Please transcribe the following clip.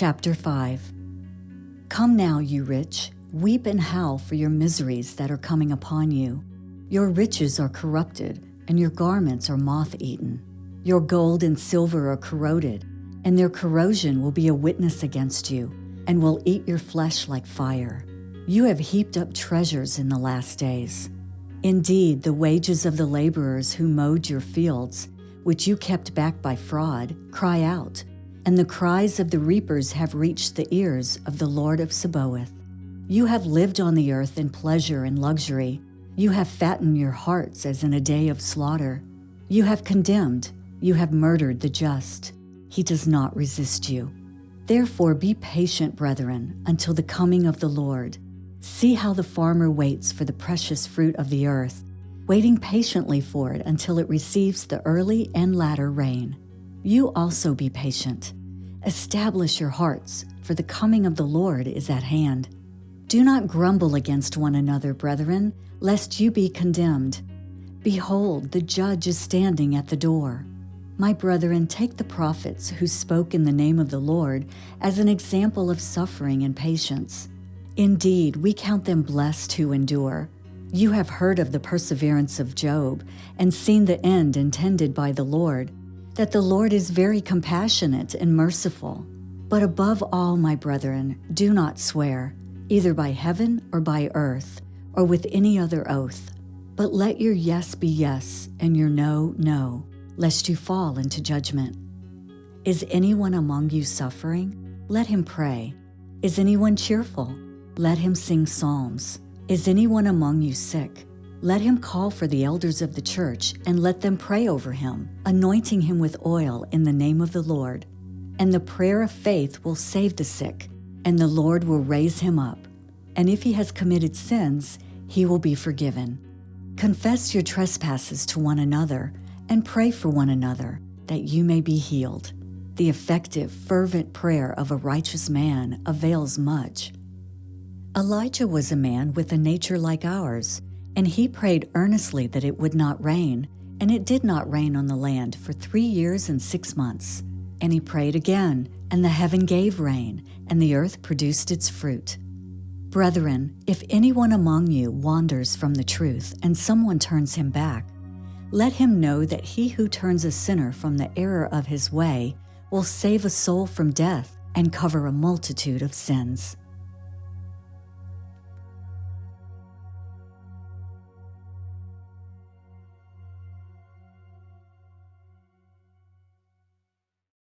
Chapter 5. Come now, you rich, weep and howl for your miseries that are coming upon you. Your riches are corrupted, and your garments are moth-eaten. Your gold and silver are corroded, and their corrosion will be a witness against you, and will eat your flesh like fire. You have heaped up treasures in the last days. Indeed, the wages of the laborers who mowed your fields, which you kept back by fraud, cry out, and the cries of the reapers have reached the ears of the Lord of Sabaoth. You have lived on the earth in pleasure and luxury. You have fattened your hearts as in a day of slaughter. You have condemned, you have murdered the just. He does not resist you. Therefore be patient, brethren, until the coming of the Lord. See how the farmer waits for the precious fruit of the earth, waiting patiently for it until it receives the early and latter rain. You also be patient. Establish your hearts, for the coming of the Lord is at hand. Do not grumble against one another, brethren, lest you be condemned. Behold, the judge is standing at the door. My brethren, take the prophets who spoke in the name of the Lord as an example of suffering and patience. Indeed, we count them blessed who endure. You have heard of the perseverance of Job and seen the end intended by the Lord, that the Lord is very compassionate and merciful. But above all, my brethren, do not swear, either by heaven or by earth, or with any other oath. But let your yes be yes, and your no, no, lest you fall into judgment. Is anyone among you suffering? Let him pray. Is anyone cheerful? Let him sing psalms. Is anyone among you sick? Let him call for the elders of the church and let them pray over him, anointing him with oil in the name of the Lord. And the prayer of faith will save the sick, and the Lord will raise him up. And if he has committed sins, he will be forgiven. Confess your trespasses to one another and pray for one another, that you may be healed. The effective, fervent prayer of a righteous man avails much. Elijah was a man with a nature like ours, and he prayed earnestly that it would not rain, and it did not rain on the land for 3 years and 6 months. And he prayed again, and the heaven gave rain, and the earth produced its fruit. Brethren, if anyone among you wanders from the truth, and someone turns him back, let him know that he who turns a sinner from the error of his way will save a soul from death and cover a multitude of sins.